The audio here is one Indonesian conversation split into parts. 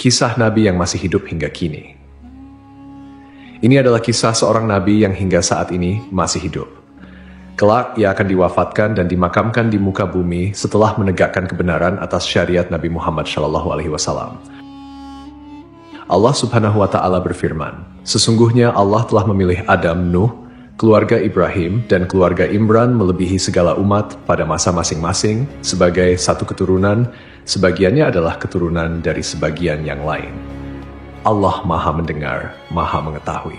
Kisah Nabi yang masih hidup hingga kini. Ini adalah kisah seorang Nabi yang hingga saat ini masih hidup. Kelak ia akan diwafatkan dan dimakamkan di muka bumi setelah menegakkan kebenaran atas syariat Nabi Muhammad SAW. Allah Subhanahu wa Ta'ala berfirman, "Sesungguhnya Allah telah memilih Adam, Nuh, keluarga Ibrahim, dan keluarga Imran melebihi segala umat pada masa masing-masing sebagai satu keturunan, sebagiannya adalah keturunan dari sebagian yang lain. Allah Maha Mendengar, Maha Mengetahui."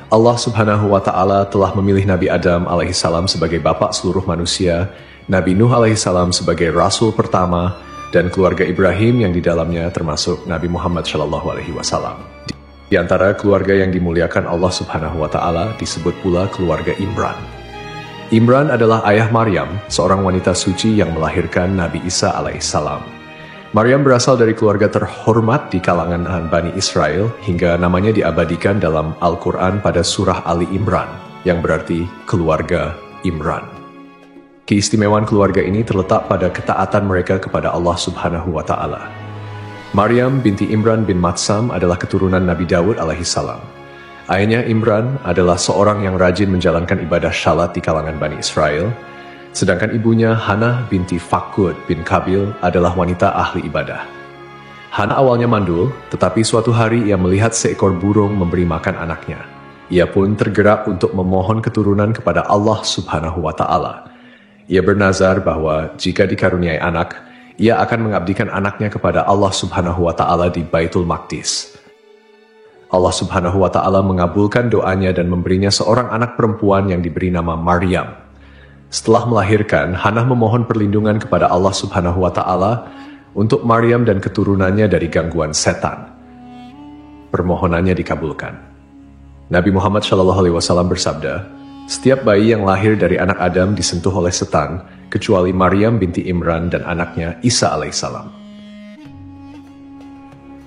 Allah Subhanahu wa Ta'ala telah memilih Nabi Adam alaihissalam sebagai bapak seluruh manusia, Nabi Nuh alaihissalam sebagai rasul pertama, dan keluarga Ibrahim yang di dalamnya termasuk Nabi Muhammad SAW. Di antara keluarga yang dimuliakan Allah Subhanahu wa Ta'ala disebut pula keluarga Imran. Imran adalah ayah Maryam, seorang wanita suci yang melahirkan Nabi Isa alaihissalam. Maryam berasal dari keluarga terhormat di kalangan Bani Israel hingga namanya diabadikan dalam Al-Quran pada surah Ali Imran, yang berarti keluarga Imran. Keistimewaan keluarga ini terletak pada ketaatan mereka kepada Allah Subhanahu wa Ta'ala. Maryam binti Imran bin Matsam adalah keturunan Nabi Dawud alaihissalam. Ayahnya Imran adalah seorang yang rajin menjalankan ibadah syalat di kalangan Bani Israel, sedangkan ibunya Hannah binti Fakud bin Kabil adalah wanita ahli ibadah. Hannah awalnya mandul, tetapi suatu hari ia melihat seekor burung memberi makan anaknya. Ia pun tergerak untuk memohon keturunan kepada Allah Subhanahu wa Ta'ala. Ia bernazar bahwa jika dikaruniai anak, ia akan mengabdikan anaknya kepada Allah Subhanahu wa Ta'ala di Baitul Maqdis. Allah Subhanahu wa Ta'ala mengabulkan doanya dan memberinya seorang anak perempuan yang diberi nama Maryam. Setelah melahirkan, Hannah memohon perlindungan kepada Allah Subhanahu wa Ta'ala untuk Maryam dan keturunannya dari gangguan setan. Permohonannya dikabulkan. Nabi Muhammad SAW bersabda, "Setiap bayi yang lahir dari anak Adam disentuh oleh setan, kecuali Maryam binti Imran dan anaknya Isa alaihissalam."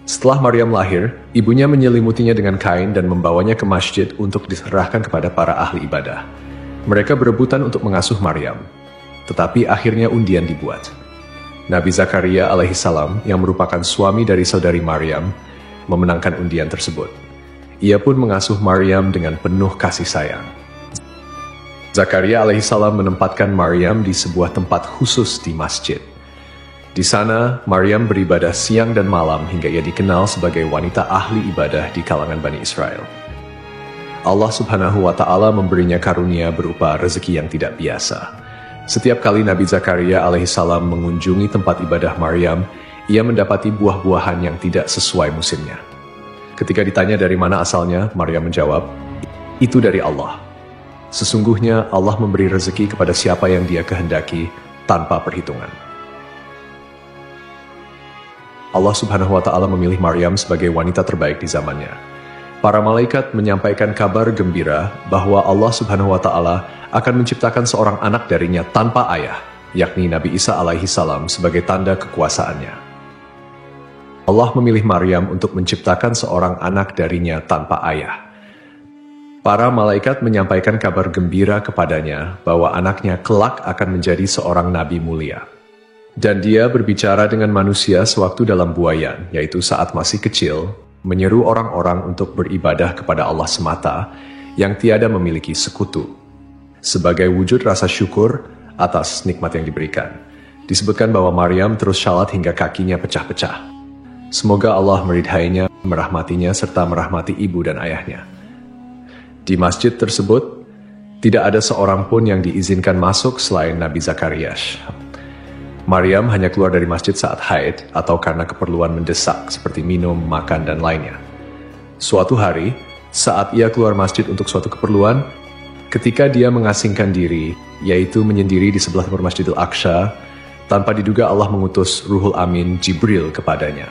Setelah Maryam lahir, ibunya menyelimutinya dengan kain dan membawanya ke masjid untuk diserahkan kepada para ahli ibadah. Mereka berebutan untuk mengasuh Maryam, tetapi akhirnya undian dibuat. Nabi Zakaria alaihissalam, yang merupakan suami dari saudari Maryam, memenangkan undian tersebut. Ia pun mengasuh Maryam dengan penuh kasih sayang. Zakaria alaihissalam menempatkan Maryam di sebuah tempat khusus di masjid. Di sana, Maryam beribadah siang dan malam hingga ia dikenal sebagai wanita ahli ibadah di kalangan Bani Israel. Allah Subhanahu wa Ta'ala memberinya karunia berupa rezeki yang tidak biasa. Setiap kali Nabi Zakaria alaihissalam mengunjungi tempat ibadah Maryam, ia mendapati buah-buahan yang tidak sesuai musimnya. Ketika ditanya dari mana asalnya, Maryam menjawab, "Itu dari Allah. Sesungguhnya Allah memberi rezeki kepada siapa yang Dia kehendaki tanpa perhitungan." Allah Subhanahu wa Ta'ala memilih Maryam sebagai wanita terbaik di zamannya. Para malaikat menyampaikan kabar gembira bahwa Allah Subhanahu wa Ta'ala akan menciptakan seorang anak darinya tanpa ayah, yakni Nabi Isa alaihissalam sebagai tanda kekuasaannya. Allah memilih Maryam untuk menciptakan seorang anak darinya tanpa ayah. Para malaikat menyampaikan kabar gembira kepadanya bahwa anaknya kelak akan menjadi seorang nabi mulia. Dan dia berbicara dengan manusia sewaktu dalam buayan, yaitu saat masih kecil, menyeru orang-orang untuk beribadah kepada Allah semata yang tiada memiliki sekutu, sebagai wujud rasa syukur atas nikmat yang diberikan. Disebutkan bahwa Maryam terus syalat hingga kakinya pecah-pecah. Semoga Allah meridhainya, merahmatinya, serta merahmati ibu dan ayahnya. Di masjid tersebut, tidak ada seorang pun yang diizinkan masuk selain Nabi Zakaria. Maryam hanya keluar dari masjid saat haid atau karena keperluan mendesak seperti minum, makan, dan lainnya. Suatu hari, saat ia keluar masjid untuk suatu keperluan, ketika dia mengasingkan diri, yaitu menyendiri di sebelah timur Masjidil Aqsa, tanpa diduga Allah mengutus Ruhul Amin Jibril kepadanya.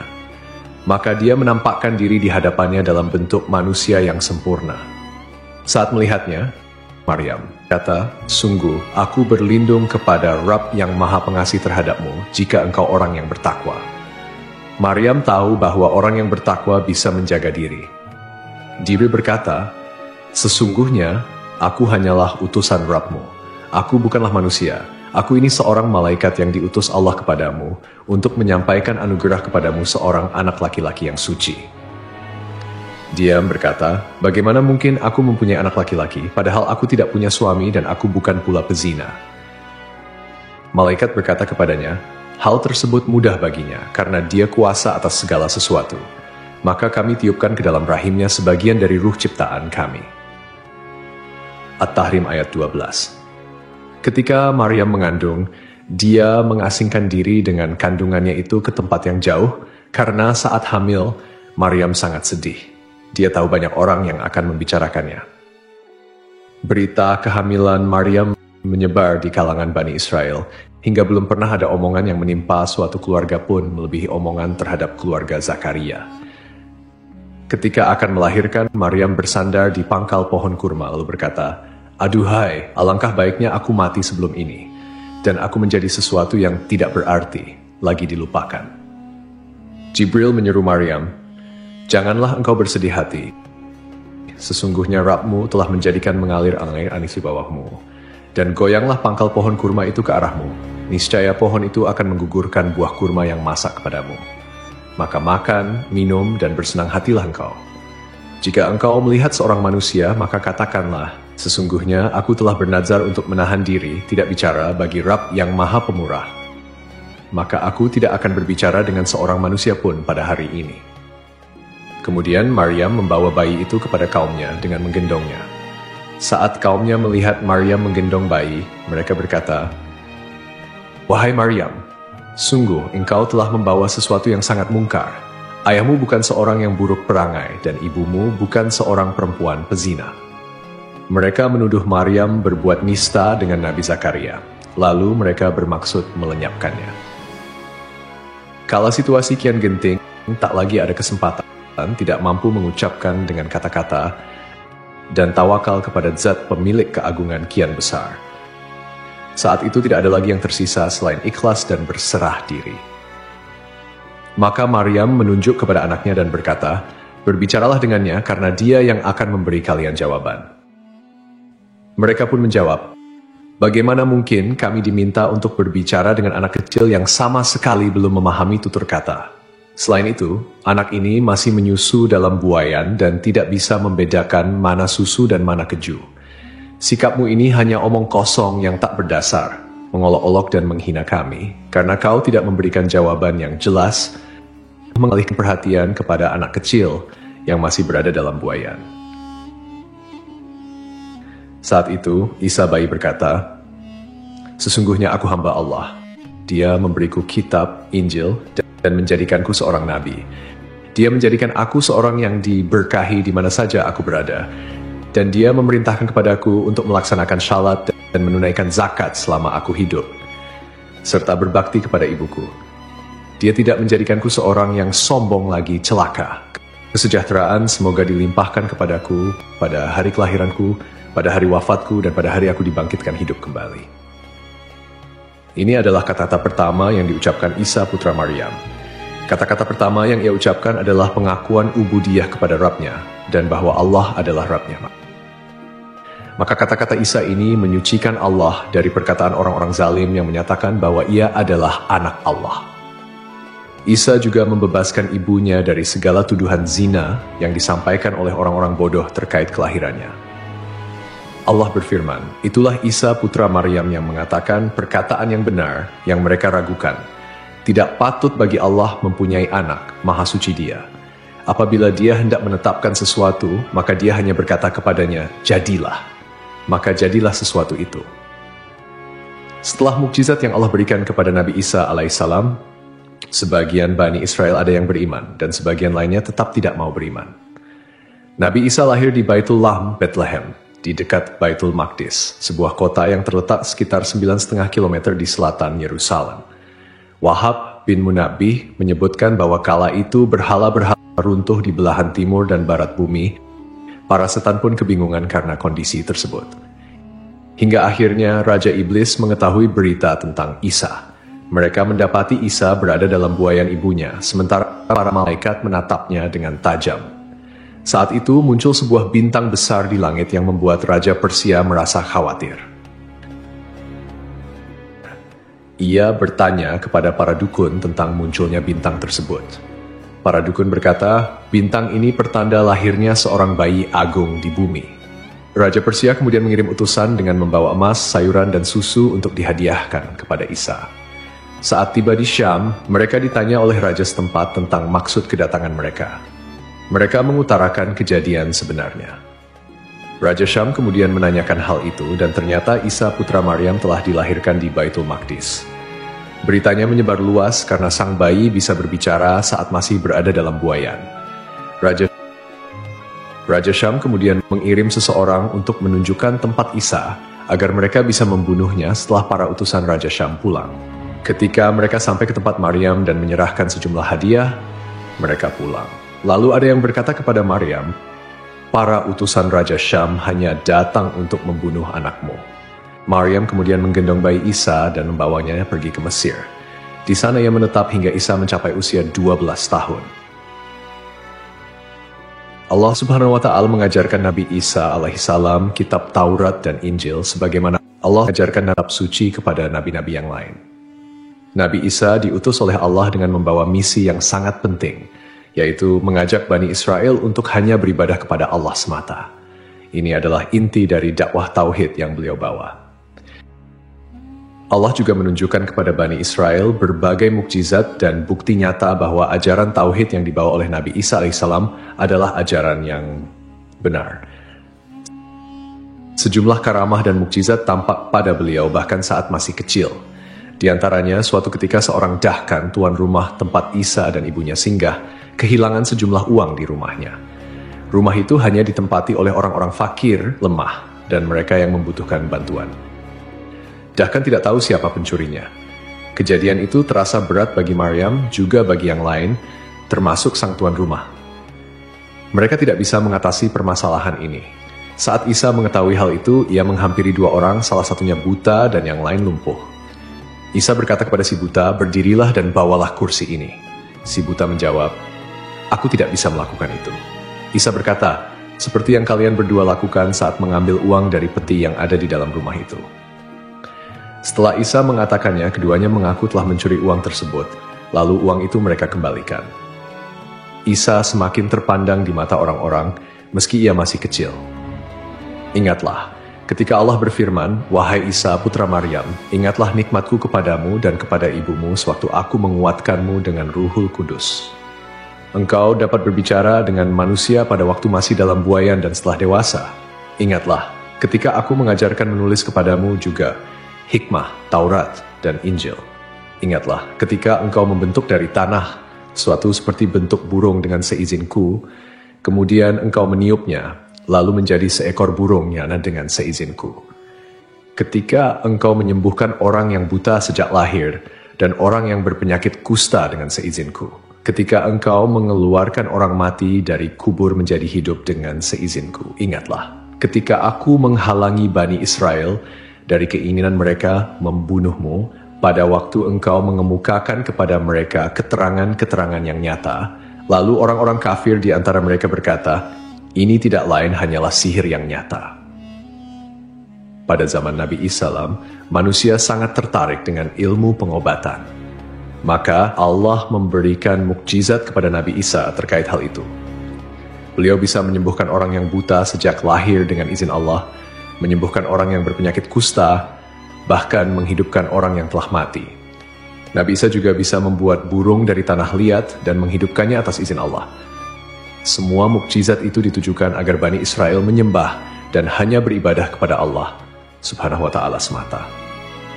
Maka dia menampakkan diri di hadapannya dalam bentuk manusia yang sempurna. Saat melihatnya, Maryam kata, "Sungguh, aku berlindung kepada Rabb yang Maha Pengasih terhadapmu jika engkau orang yang bertakwa." Maryam tahu bahwa orang yang bertakwa bisa menjaga diri. Jibril berkata, "Sesungguhnya, aku hanyalah utusan Rabb-mu. Aku bukanlah manusia. Aku ini seorang malaikat yang diutus Allah kepadamu untuk menyampaikan anugerah kepadamu seorang anak laki-laki yang suci. Dia berkata, bagaimana mungkin aku mempunyai anak laki-laki, padahal aku tidak punya suami dan aku bukan pula pezina. Malaikat berkata kepadanya, hal tersebut mudah baginya, karena dia kuasa atas segala sesuatu. Maka kami tiupkan ke dalam rahimnya sebagian dari ruh ciptaan kami. At-Tahrim ayat 12. Ketika Maryam mengandung, dia mengasingkan diri dengan kandungannya itu ke tempat yang jauh, karena saat hamil, Maryam sangat sedih. Dia tahu banyak orang yang akan membicarakannya. Berita kehamilan Maryam menyebar di kalangan Bani Israel, hingga belum pernah ada omongan yang menimpa suatu keluarga pun melebihi omongan terhadap keluarga Zakaria. Ketika akan melahirkan, Maryam bersandar di pangkal pohon kurma lalu berkata, aduhai, alangkah baiknya aku mati sebelum ini, dan aku menjadi sesuatu yang tidak berarti, lagi dilupakan. Jibril menyeru Maryam, janganlah engkau bersedih hati. Sesungguhnya Rabbmu telah menjadikan mengalir air anis di bawahmu. Dan goyanglah pangkal pohon kurma itu ke arahmu. Niscaya pohon itu akan menggugurkan buah kurma yang masak kepadamu. Maka makan, minum, dan bersenang hatilah engkau. Jika engkau melihat seorang manusia, maka katakanlah, sesungguhnya aku telah bernazar untuk menahan diri, tidak bicara bagi Rabb yang Maha Pemurah. Maka aku tidak akan berbicara dengan seorang manusia pun pada hari ini. Kemudian Maryam membawa bayi itu kepada kaumnya dengan menggendongnya. Saat kaumnya melihat Maryam menggendong bayi, mereka berkata, wahai Maryam, sungguh engkau telah membawa sesuatu yang sangat mungkar. Ayahmu bukan seorang yang buruk perangai, dan ibumu bukan seorang perempuan pezina. Mereka menuduh Maryam berbuat nista dengan Nabi Zakaria. Lalu mereka bermaksud melenyapkannya. Kala situasi kian genting, tak lagi ada kesempatan, tidak mampu mengucapkan dengan kata-kata, dan tawakal kepada zat pemilik keagungan kian besar. Saat itu tidak ada lagi yang tersisa selain ikhlas dan berserah diri. Maka Maryam menunjuk kepada anaknya dan berkata, berbicaralah dengannya karena dia yang akan memberi kalian jawaban. Mereka pun menjawab, bagaimana mungkin kami diminta untuk berbicara dengan anak kecil yang sama sekali belum memahami tutur kata? Selain itu, anak ini masih menyusu dalam buayan dan tidak bisa membedakan mana susu dan mana keju. Sikapmu ini hanya omong kosong yang tak berdasar, mengolok-olok dan menghina kami, karena kau tidak memberikan jawaban yang jelas, mengalihkan perhatian kepada anak kecil yang masih berada dalam buayan. Saat itu, Isa bayi berkata, sesungguhnya aku hamba Allah. Dia memberiku kitab, Injil, dan menjadikanku seorang nabi. Dia menjadikan aku seorang yang diberkahi di mana saja aku berada. Dan dia memerintahkan kepadaku untuk melaksanakan syalat dan menunaikan zakat selama aku hidup, serta berbakti kepada ibuku. Dia tidak menjadikanku seorang yang sombong lagi celaka. Kesejahteraan semoga dilimpahkan kepadaku pada hari kelahiranku, pada hari wafatku, dan pada hari aku dibangkitkan hidup kembali. Ini adalah kata-kata pertama yang diucapkan Isa putra Maryam. Kata-kata pertama yang ia ucapkan adalah pengakuan ubudiyah kepada Rabb-nya, dan bahwa Allah adalah Rabb-nya. Maka kata-kata Isa ini menyucikan Allah dari perkataan orang-orang zalim yang menyatakan bahwa ia adalah anak Allah. Isa juga membebaskan ibunya dari segala tuduhan zina yang disampaikan oleh orang-orang bodoh terkait kelahirannya. Allah berfirman, itulah Isa putra Maryam yang mengatakan perkataan yang benar yang mereka ragukan. Tidak patut bagi Allah mempunyai anak, maha suci dia. Apabila dia hendak menetapkan sesuatu, maka dia hanya berkata kepadanya, jadilah. Maka jadilah sesuatu itu. Setelah mukjizat yang Allah berikan kepada Nabi Isa alaihissalam, sebagian Bani Israel ada yang beriman, dan sebagian lainnya tetap tidak mau beriman. Nabi Isa lahir di Baitul Lahm, Bethlehem, di dekat Baitul Maqdis, sebuah kota yang terletak sekitar 9,5 km di selatan Yerusalem. Wahab bin Munabbih menyebutkan bahwa kala itu berhala-berhala runtuh di belahan timur dan barat bumi. Para setan pun kebingungan karena kondisi tersebut. Hingga akhirnya Raja Iblis mengetahui berita tentang Isa. Mereka mendapati Isa berada dalam buayan ibunya, sementara para malaikat menatapnya dengan tajam. Saat itu muncul sebuah bintang besar di langit yang membuat Raja Persia merasa khawatir. Ia bertanya kepada para dukun tentang munculnya bintang tersebut. Para dukun berkata, bintang ini pertanda lahirnya seorang bayi agung di bumi. Raja Persia kemudian mengirim utusan dengan membawa emas, sayuran, dan susu untuk dihadiahkan kepada Isa. Saat tiba di Syam, mereka ditanya oleh raja setempat tentang maksud kedatangan mereka. Mereka mengutarakan kejadian sebenarnya. Raja Syam kemudian menanyakan hal itu dan ternyata Isa putra Maryam telah dilahirkan di Baitul Maqdis. Beritanya menyebar luas karena sang bayi bisa berbicara saat masih berada dalam buayan. Raja Syam kemudian mengirim seseorang untuk menunjukkan tempat Isa agar mereka bisa membunuhnya setelah para utusan Raja Syam pulang. Ketika mereka sampai ke tempat Maryam dan menyerahkan sejumlah hadiah, mereka pulang. Lalu ada yang berkata kepada Maryam, para utusan Raja Syam hanya datang untuk membunuh anakmu. Maryam kemudian menggendong bayi Isa dan membawanya pergi ke Mesir. Di sana ia menetap hingga Isa mencapai usia 12 tahun. Allah Subhanahu wa Ta'ala mengajarkan Nabi Isa alaihissalam kitab Taurat dan Injil sebagaimana Allah mengajarkan kitab suci kepada nabi-nabi yang lain. Nabi Isa diutus oleh Allah dengan membawa misi yang sangat penting, yaitu mengajak Bani Israel untuk hanya beribadah kepada Allah semata. Ini adalah inti dari dakwah tauhid yang beliau bawa. Allah juga menunjukkan kepada Bani Israel berbagai mukjizat dan bukti nyata bahwa ajaran tauhid yang dibawa oleh Nabi Isa alaihissalam adalah ajaran yang benar. Sejumlah karamah dan mukjizat tampak pada beliau bahkan saat masih kecil. Di antaranya, suatu ketika seorang dahkan tuan rumah tempat Isa dan ibunya singgah kehilangan sejumlah uang di rumahnya. Rumah itu hanya ditempati oleh orang-orang fakir, lemah, dan mereka yang membutuhkan bantuan. Dahkan tidak tahu siapa pencurinya. Kejadian itu terasa berat bagi Maryam, juga bagi yang lain, termasuk sang tuan rumah. Mereka tidak bisa mengatasi permasalahan ini. Saat Isa mengetahui hal itu, ia menghampiri dua orang, salah satunya buta dan yang lain lumpuh. Isa berkata kepada si buta, berdirilah dan bawalah kursi ini. Si buta menjawab, aku tidak bisa melakukan itu. Isa berkata, seperti yang kalian berdua lakukan saat mengambil uang dari peti yang ada di dalam rumah itu. Setelah Isa mengatakannya, keduanya mengaku telah mencuri uang tersebut, lalu uang itu mereka kembalikan. Isa semakin terpandang di mata orang-orang, meski ia masih kecil. Ingatlah, ketika Allah berfirman, wahai Isa putra Maryam, ingatlah nikmatku kepadamu dan kepada ibumu sewaktu aku menguatkanmu dengan Ruhul Kudus. Engkau dapat berbicara dengan manusia pada waktu masih dalam buayan dan setelah dewasa. Ingatlah, ketika aku mengajarkan menulis kepadamu juga hikmah, Taurat, dan Injil. Ingatlah, ketika engkau membentuk dari tanah suatu seperti bentuk burung dengan seizinku, kemudian engkau meniupnya, lalu menjadi seekor burung yana dengan seizinku. Ketika engkau menyembuhkan orang yang buta sejak lahir, dan orang yang berpenyakit kusta dengan seizinku. Ketika engkau mengeluarkan orang mati dari kubur menjadi hidup dengan seizinku. Ingatlah, ketika aku menghalangi Bani Israel dari keinginan mereka membunuhmu, pada waktu engkau mengemukakan kepada mereka keterangan-keterangan yang nyata, lalu orang-orang kafir di antara mereka berkata, ini tidak lain hanyalah sihir yang nyata. Pada zaman Nabi Isa, manusia sangat tertarik dengan ilmu pengobatan. Maka Allah memberikan mukjizat kepada Nabi Isa terkait hal itu. Beliau bisa menyembuhkan orang yang buta sejak lahir dengan izin Allah, menyembuhkan orang yang berpenyakit kusta, bahkan menghidupkan orang yang telah mati. Nabi Isa juga bisa membuat burung dari tanah liat dan menghidupkannya atas izin Allah. Semua mukjizat itu ditujukan agar Bani Israel menyembah dan hanya beribadah kepada Allah Subhanahu wa Ta'ala semata.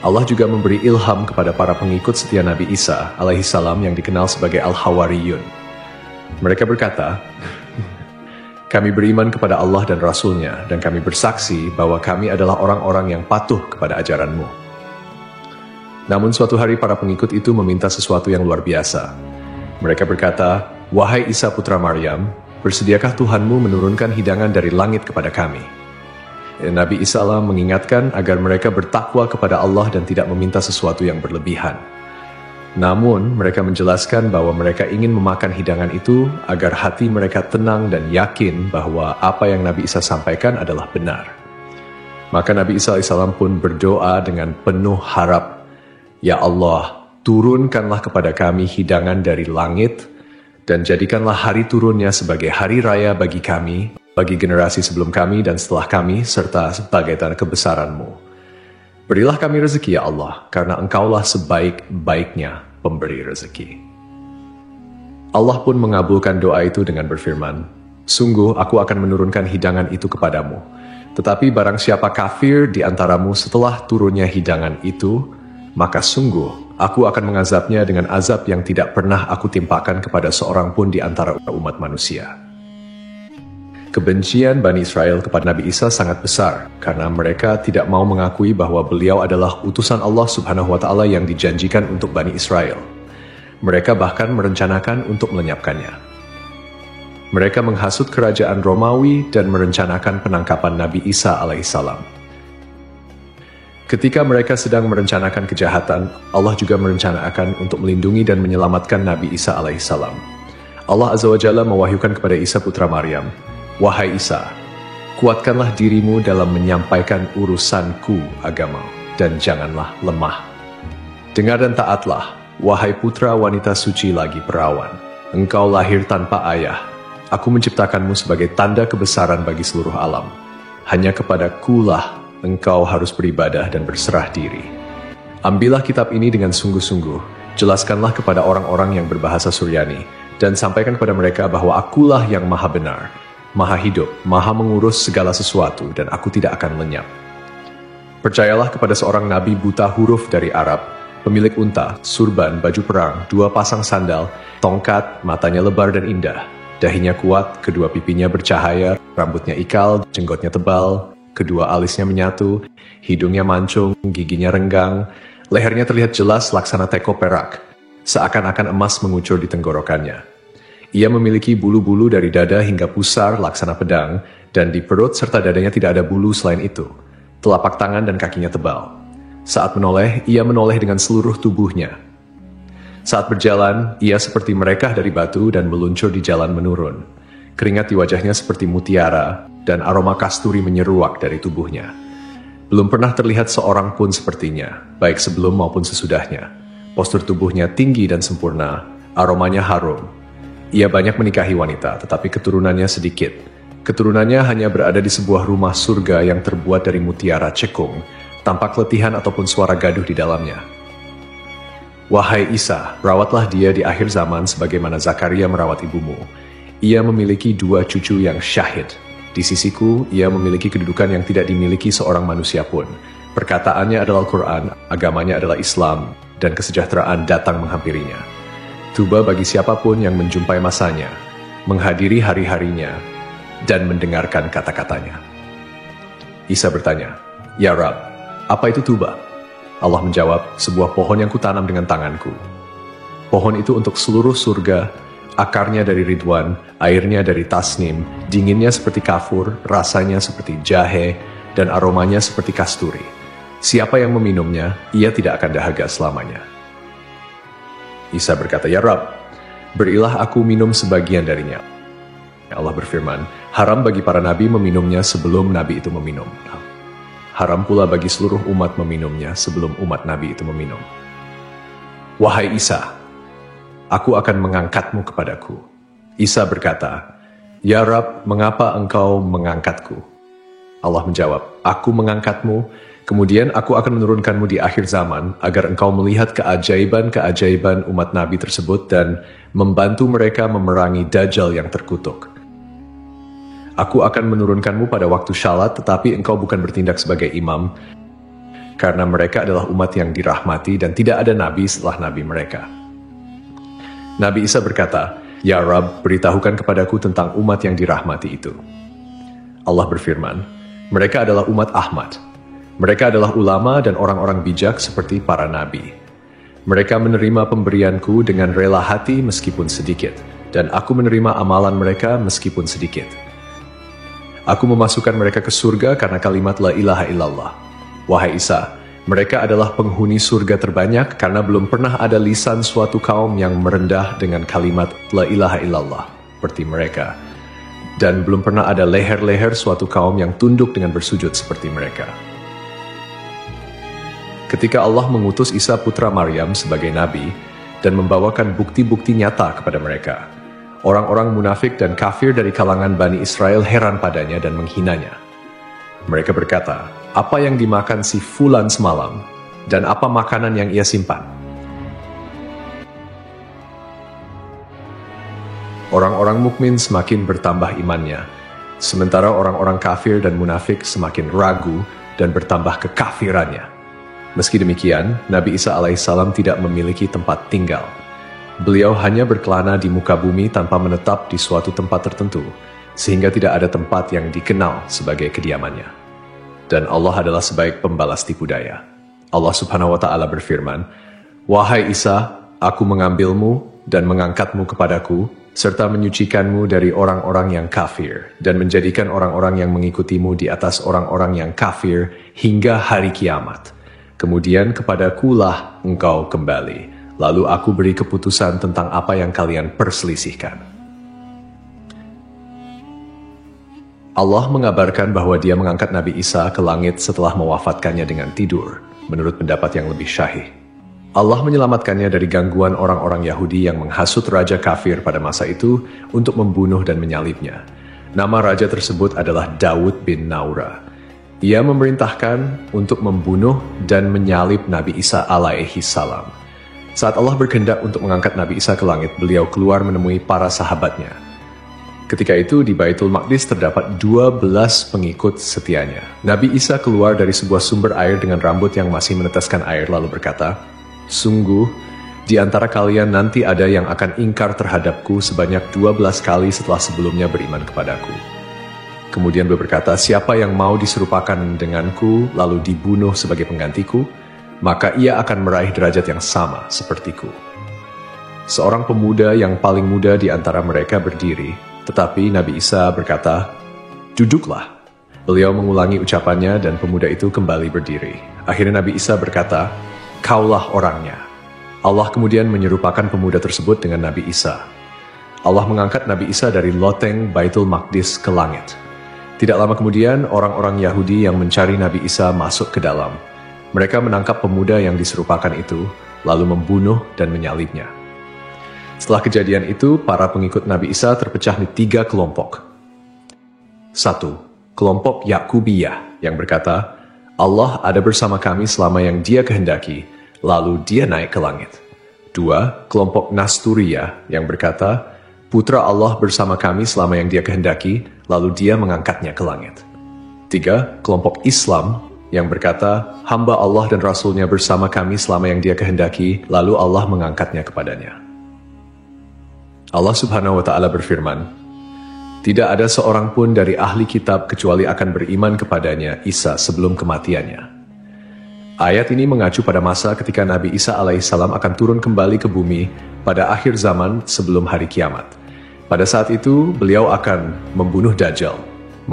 Allah juga memberi ilham kepada para pengikut setia Nabi Isa alaihissalam yang dikenal sebagai Al-Hawariyun. Mereka berkata, kami beriman kepada Allah dan Rasul-Nya, dan kami bersaksi bahwa kami adalah orang-orang yang patuh kepada ajaran-Mu. Namun suatu hari para pengikut itu meminta sesuatu yang luar biasa. Mereka berkata, wahai Isa putra Maryam, bersediakah Tuhanmu menurunkan hidangan dari langit kepada kami? Nabi Isa mengingatkan agar mereka bertakwa kepada Allah dan tidak meminta sesuatu yang berlebihan. Namun, mereka menjelaskan bahwa mereka ingin memakan hidangan itu agar hati mereka tenang dan yakin bahwa apa yang Nabi Isa sampaikan adalah benar. Maka Nabi Isa AS pun berdoa dengan penuh harap, Ya Allah, turunkanlah kepada kami hidangan dari langit, dan jadikanlah hari turunnya sebagai hari raya bagi kami, bagi generasi sebelum kami dan setelah kami, serta sebagai tanda kebesaran-Mu. Berilah kami rezeki ya Allah, karena Engkaulah sebaik-baiknya pemberi rezeki. Allah pun mengabulkan doa itu dengan berfirman, sungguh aku akan menurunkan hidangan itu kepadamu. Tetapi barang siapa kafir di antaramu setelah turunnya hidangan itu, maka sungguh aku akan mengazabnya dengan azab yang tidak pernah aku timpakan kepada seorang pun di antara umat manusia. Kebencian Bani Israel kepada Nabi Isa sangat besar, karena mereka tidak mau mengakui bahwa beliau adalah utusan Allah Subhanahu wa Ta'ala yang dijanjikan untuk Bani Israel. Mereka bahkan merencanakan untuk melenyapkannya. Mereka menghasut kerajaan Romawi dan merencanakan penangkapan Nabi Isa alaihissalam. Ketika mereka sedang merencanakan kejahatan, Allah juga merencanakan untuk melindungi dan menyelamatkan Nabi Isa alaihissalam. Allah Azza wa Jalla mewahyukan kepada Isa putra Maryam, wahai Isa, kuatkanlah dirimu dalam menyampaikan urusanku agama, dan janganlah lemah. Dengar dan taatlah, wahai putra wanita suci lagi perawan. Engkau lahir tanpa ayah. Aku menciptakanmu sebagai tanda kebesaran bagi seluruh alam. Hanya kepada-Kulah engkau harus beribadah dan berserah diri. Ambillah kitab ini dengan sungguh-sungguh, jelaskanlah kepada orang-orang yang berbahasa Suryani, dan sampaikan kepada mereka bahwa Akulah yang maha benar, maha hidup, maha mengurus segala sesuatu, dan aku tidak akan lenyap. Percayalah kepada seorang nabi buta huruf dari Arab, pemilik unta, surban, baju perang, 2 pasang sandal, tongkat, matanya lebar dan indah, dahinya kuat, kedua pipinya bercahaya, rambutnya ikal, jenggotnya tebal, kedua alisnya menyatu, hidungnya mancung, giginya renggang, lehernya terlihat jelas laksana teko perak, seakan-akan emas mengucur di tenggorokannya. Ia memiliki bulu-bulu dari dada hingga pusar laksana pedang, dan di perut serta dadanya tidak ada bulu selain itu. Telapak tangan dan kakinya tebal. Saat menoleh, ia menoleh dengan seluruh tubuhnya. Saat berjalan, ia seperti mereka dari batu dan meluncur di jalan menurun. Keringat di wajahnya seperti mutiara, dan aroma kasturi menyeruak dari tubuhnya. Belum pernah terlihat seorang pun sepertinya, baik sebelum maupun sesudahnya. Postur tubuhnya tinggi dan sempurna, aromanya harum. Ia banyak menikahi wanita, tetapi keturunannya sedikit. Keturunannya hanya berada di sebuah rumah surga yang terbuat dari mutiara cekung, tanpa keletihan ataupun suara gaduh di dalamnya. Wahai Isa, rawatlah dia di akhir zaman sebagaimana Zakaria merawat ibumu. Ia memiliki 2 cucu yang syahid. Di sisiku, ia memiliki kedudukan yang tidak dimiliki seorang manusia pun. Perkataannya adalah Al-Quran, agamanya adalah Islam, dan kesejahteraan datang menghampirinya. Tuba bagi siapapun yang menjumpai masanya, menghadiri hari-harinya, dan mendengarkan kata-katanya. Isa bertanya, Ya Rab, apa itu tuba? Allah menjawab, sebuah pohon yang kutanam dengan tanganku. Pohon itu untuk seluruh surga, akarnya dari ridwan, airnya dari tasnim, dinginnya seperti kafur, rasanya seperti jahe, dan aromanya seperti kasturi. Siapa yang meminumnya, ia tidak akan dahaga selamanya. Isa berkata, Ya Rab, berilah aku minum sebagian darinya. Allah berfirman, haram bagi para nabi meminumnya sebelum nabi itu meminum. Haram pula bagi seluruh umat meminumnya sebelum umat nabi itu meminum. Wahai Isa, aku akan mengangkatmu kepadaku. Isa berkata, Ya Rab, mengapa engkau mengangkatku? Allah menjawab, aku mengangkatmu, kemudian aku akan menurunkanmu di akhir zaman, agar engkau melihat keajaiban-keajaiban umat Nabi tersebut dan membantu mereka memerangi Dajjal yang terkutuk. Aku akan menurunkanmu pada waktu syalat, tetapi engkau bukan bertindak sebagai imam, karena mereka adalah umat yang dirahmati dan tidak ada nabi setelah nabi mereka. Nabi Isa berkata, Ya Rab, beritahukan kepadaku tentang umat yang dirahmati itu. Allah berfirman, mereka adalah umat Ahmad. Mereka adalah ulama dan orang-orang bijak seperti para nabi. Mereka menerima pemberianku dengan rela hati meskipun sedikit, dan aku menerima amalan mereka meskipun sedikit. Aku memasukkan mereka ke surga karena kalimat la ilaha illallah. Wahai Isa, mereka adalah penghuni surga terbanyak karena belum pernah ada lisan suatu kaum yang merendah dengan kalimat la ilaha illallah seperti mereka. Dan belum pernah ada leher-leher suatu kaum yang tunduk dengan bersujud seperti mereka. Ketika Allah mengutus Isa putra Maryam sebagai nabi dan membawakan bukti-bukti nyata kepada mereka, orang-orang munafik dan kafir dari kalangan Bani Israel heran padanya dan menghinanya. Mereka berkata, "Apa yang dimakan si Fulan semalam, dan apa makanan yang ia simpan?" Orang-orang mukmin semakin bertambah imannya, sementara orang-orang kafir dan munafik semakin ragu dan bertambah kekafirannya. Meski demikian, Nabi Isa alaihissalam tidak memiliki tempat tinggal. Beliau hanya berkelana di muka bumi tanpa menetap di suatu tempat tertentu, sehingga tidak ada tempat yang dikenal sebagai kediamannya. Dan Allah adalah sebaik pembalas tipu daya. Allah Subhanahu wa Ta'ala berfirman, "Wahai Isa, aku mengambilmu dan mengangkatmu kepadaku, serta menyucikanmu dari orang-orang yang kafir, dan menjadikan orang-orang yang mengikutimu di atas orang-orang yang kafir hingga hari kiamat. Kemudian kepadakulah engkau kembali, lalu aku beri keputusan tentang apa yang kalian perselisihkan." Allah mengabarkan bahwa Dia mengangkat Nabi Isa ke langit setelah mewafatkannya dengan tidur, menurut pendapat yang lebih syahih. Allah menyelamatkannya dari gangguan orang-orang Yahudi yang menghasut raja kafir pada masa itu untuk membunuh dan menyalibnya. Nama raja tersebut adalah Daud bin Naura. Ia memerintahkan untuk membunuh dan menyalib Nabi Isa alaihi salam. Saat Allah berkehendak untuk mengangkat Nabi Isa ke langit, beliau keluar menemui para sahabatnya. Ketika itu di Baitul Maqdis terdapat 12 pengikut setianya. Nabi Isa keluar dari sebuah sumber air dengan rambut yang masih meneteskan air lalu berkata, "Sungguh, di antara kalian nanti ada yang akan ingkar terhadapku sebanyak 12 kali setelah sebelumnya beriman kepadaku." Kemudian beliau berkata, "Siapa yang mau diserupakan denganku lalu dibunuh sebagai penggantiku, maka ia akan meraih derajat yang sama sepertiku." Seorang pemuda yang paling muda di antara mereka berdiri, tetapi Nabi Isa berkata, "Duduklah." Beliau mengulangi ucapannya dan pemuda itu kembali berdiri. Akhirnya Nabi Isa berkata, "Kaulah orangnya." Allah kemudian menyerupakan pemuda tersebut dengan Nabi Isa. Allah mengangkat Nabi Isa dari loteng Baitul Maqdis ke langit. Tidak lama kemudian, orang-orang Yahudi yang mencari Nabi Isa masuk ke dalam. Mereka menangkap pemuda yang diserupakan itu, lalu membunuh dan menyalibnya. Setelah kejadian itu, para pengikut Nabi Isa terpecah di 3 kelompok. 1. Kelompok Yakubiyah yang berkata, "Allah ada bersama kami selama yang Dia kehendaki, lalu Dia naik ke langit." 2. Kelompok Nasturiyah yang berkata, "Putra Allah bersama kami selama yang Dia kehendaki, lalu Dia mengangkatnya ke langit." 3. Kelompok Islam yang berkata, "Hamba Allah dan Rasul-Nya bersama kami selama yang Dia kehendaki, lalu Allah mengangkatnya kepadanya." Allah Subhanahu wa Ta'ala berfirman, "Tidak ada seorang pun dari ahli kitab kecuali akan beriman kepadanya Isa sebelum kematiannya." Ayat ini mengacu pada masa ketika Nabi Isa alaihissalam akan turun kembali ke bumi pada akhir zaman sebelum hari kiamat. Pada saat itu, beliau akan membunuh Dajjal,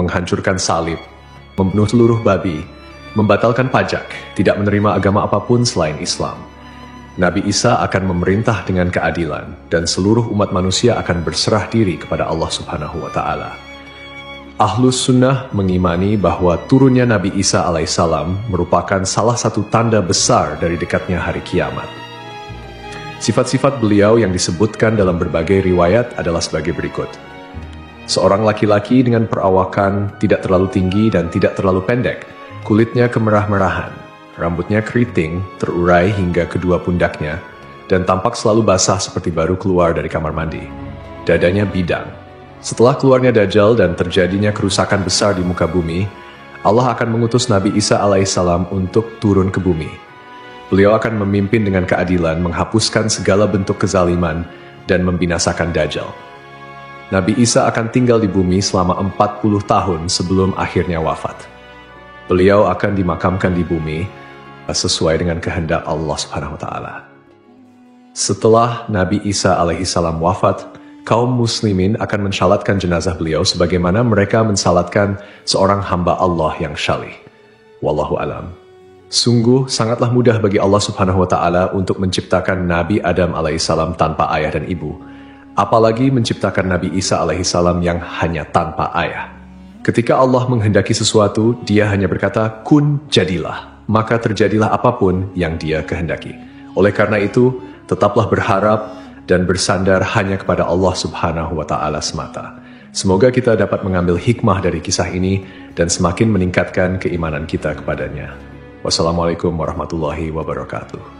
menghancurkan salib, membunuh seluruh babi, membatalkan pajak, tidak menerima agama apapun selain Islam. Nabi Isa akan memerintah dengan keadilan, dan seluruh umat manusia akan berserah diri kepada Allah Subhanahu wa Ta'ala. Ahlus Sunnah mengimani bahwa turunnya Nabi Isa alaihissalam merupakan salah satu tanda besar dari dekatnya hari kiamat. Sifat-sifat beliau yang disebutkan dalam berbagai riwayat adalah sebagai berikut. Seorang laki-laki dengan perawakan tidak terlalu tinggi dan tidak terlalu pendek, kulitnya kemerah-merahan, rambutnya keriting, terurai hingga kedua pundaknya, dan tampak selalu basah seperti baru keluar dari kamar mandi. Dadanya bidang. Setelah keluarnya Dajjal dan terjadinya kerusakan besar di muka bumi, Allah akan mengutus Nabi Isa alaihissalam untuk turun ke bumi. Beliau akan memimpin dengan keadilan, menghapuskan segala bentuk kezaliman, dan membinasakan Dajjal. Nabi Isa akan tinggal di bumi selama 40 tahun sebelum akhirnya wafat. Beliau akan dimakamkan di bumi sesuai dengan kehendak Allah Subhanahu wa Ta'ala. Setelah Nabi Isa alaihissalam wafat, kaum muslimin akan mensalatkan jenazah beliau sebagaimana mereka mensalatkan seorang hamba Allah yang syalih. Wallahu alam. Sungguh sangatlah mudah bagi Allah Subhanahu wa Ta'ala untuk menciptakan Nabi Adam alaihissalam tanpa ayah dan ibu, apalagi menciptakan Nabi Isa alaihissalam yang hanya tanpa ayah. Ketika Allah menghendaki sesuatu, Dia hanya berkata, "Kun, jadilah," maka terjadilah apapun yang Dia kehendaki. Oleh karena itu, tetaplah berharap dan bersandar hanya kepada Allah Subhanahu wa Ta'ala semata. Semoga kita dapat mengambil hikmah dari kisah ini dan semakin meningkatkan keimanan kita kepadanya. Wassalamualaikum warahmatullahi wabarakatuh.